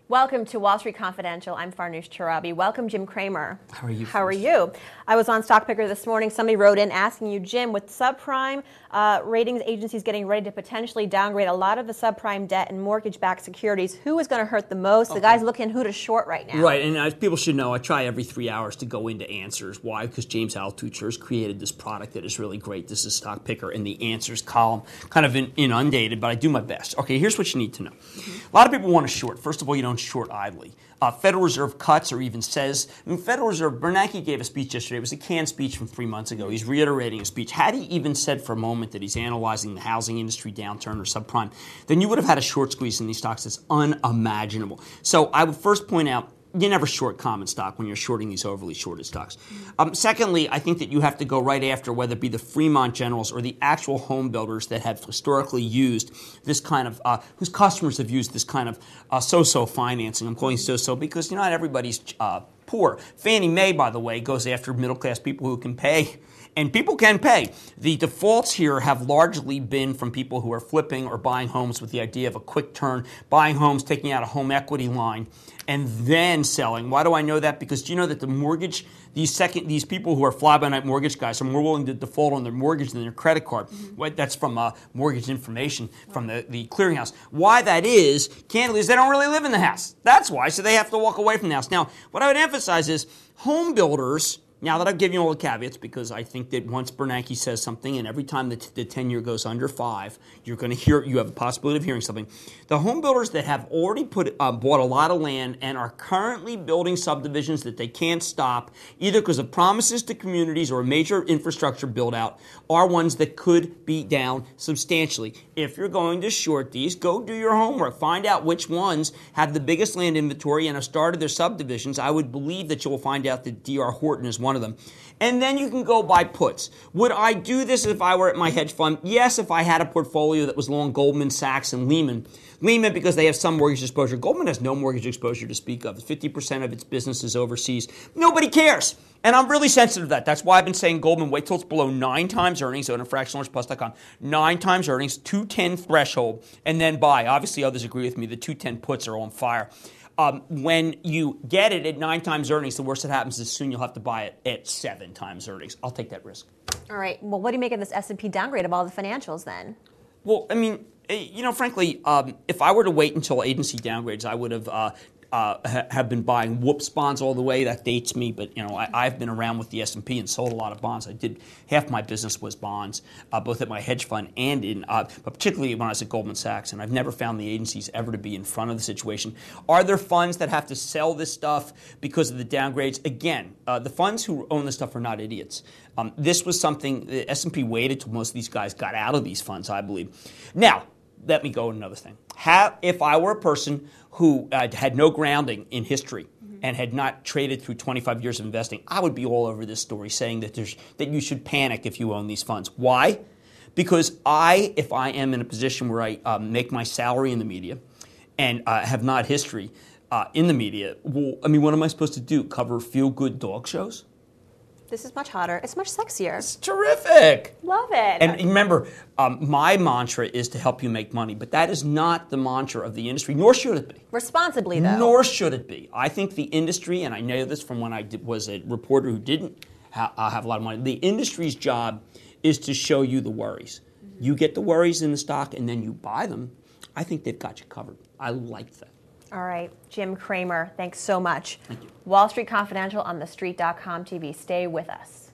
Welcome to Wall Street Confidential. I'm Farnoosh Charabi. Welcome, Jim Cramer. How are you? How are you? I was on Stock Picker this morning. Somebody wrote in asking you, Jim, with subprime ratings agencies getting ready to potentially downgrade a lot of the subprime debt and mortgage-backed securities, who is going to hurt the most? Okay. The guy's looking who to short right now. Right, and people should know I try every 3 hours to go into answers. Why? Because James Altucher has created this product that is really great. This is Stock Picker in the answers column, kind of inundated, but I do my best. Okay, here's what you need to know. A lot of people want to short. First of all, you don't short idly. Federal Reserve cuts or even says, Federal Reserve, Bernanke gave a speech yesterday. It was a canned speech from 3 months ago. He's reiterating a speech. Had he even said for a moment that he's analyzing the housing industry downturn or subprime, then you would have had a short squeeze in these stocks that's unimaginable. So I would first point out, you never short common stock when you're shorting these overly shorted stocks. Secondly, I think that you have to go right after whether it be the Fremont Generals or the actual home builders that have historically used this kind of, whose customers have used this kind of so-so financing. I'm calling so-so because not everybody's poor. Fannie Mae, by the way, goes after middle-class people who can pay. And people can pay. The defaults here have largely been from people who are flipping or buying homes with the idea of a quick turn, buying homes, taking out a home equity line, and then selling. Why do I know that? Because do you know that the mortgage, these people who are fly-by-night mortgage guys are more willing to default on their mortgage than their credit card. That's from mortgage information from the clearinghouse. Why that is, candidly, is they don't really live in the house. That's why. So they have to walk away from the house. Now, what I would emphasize is home builders. Now that I've given you all the caveats, because I think that once Bernanke says something, and every time the 10-year goes under 5, you're going to hear. You have a possibility of hearing something. The home builders that have already bought a lot of land and are currently building subdivisions that they can't stop, either because of promises to communities or a major infrastructure build out, are ones that could be down substantially. If you're going to short these, go do your homework. Find out which ones have the biggest land inventory and have started their subdivisions. I would believe that you will find out that D.R. Horton is one of them. And then you can go buy puts. Would I do this if I were at my hedge fund? Yes, if I had a portfolio that was long Goldman Sachs and Lehman. Lehman because they have some mortgage exposure. Goldman has no mortgage exposure to speak of. 50% of its business is overseas. Nobody cares. And I'm really sensitive to that. That's why I've been saying Goldman, wait till it's below 9 times earnings, own at fractionalhorseplus.com. 9 times earnings, 210 threshold, and then buy. Obviously, others agree with me. The 210 puts are on fire. When you get it at 9 times earnings, the worst that happens is soon you'll have to buy it at 7 times earnings. I'll take that risk. All right. Well, what do you make of this S&P downgrade of all the financials then? Well, I mean, frankly, if I were to wait until agency downgrades, I would have been buying whoops bonds all the way. That dates me, but I've been around with the S&P and sold a lot of bonds. I did half my business was bonds, both at my hedge fund and but particularly when I was at Goldman Sachs. And I've never found the agencies ever to be in front of the situation. Are there funds that have to sell this stuff because of the downgrades? Again, the funds who own this stuff are not idiots. This was something the S&P waited till most of these guys got out of these funds, I believe. Now, let me go to another thing. If I were a person who had no grounding in history and had not traded through 25 years of investing, I would be all over this story saying that you should panic if you own these funds. Why? Because if I am in a position where I make my salary in the media and have not history in the media, what am I supposed to do? Cover feel-good dog shows? This is much hotter. It's much sexier. It's terrific. Love it. And remember, my mantra is to help you make money, but that is not the mantra of the industry, nor should it be. Responsibly, though. Nor should it be. I think the industry, and I know this from when I was a reporter who didn't have a lot of money, the industry's job is to show you the worries. You get the worries in the stock, and then you buy them. I think they've got you covered. I like that. All right. Jim Cramer, thanks so much. Thank you. Wall Street Confidential on thestreet.com TV. Stay with us.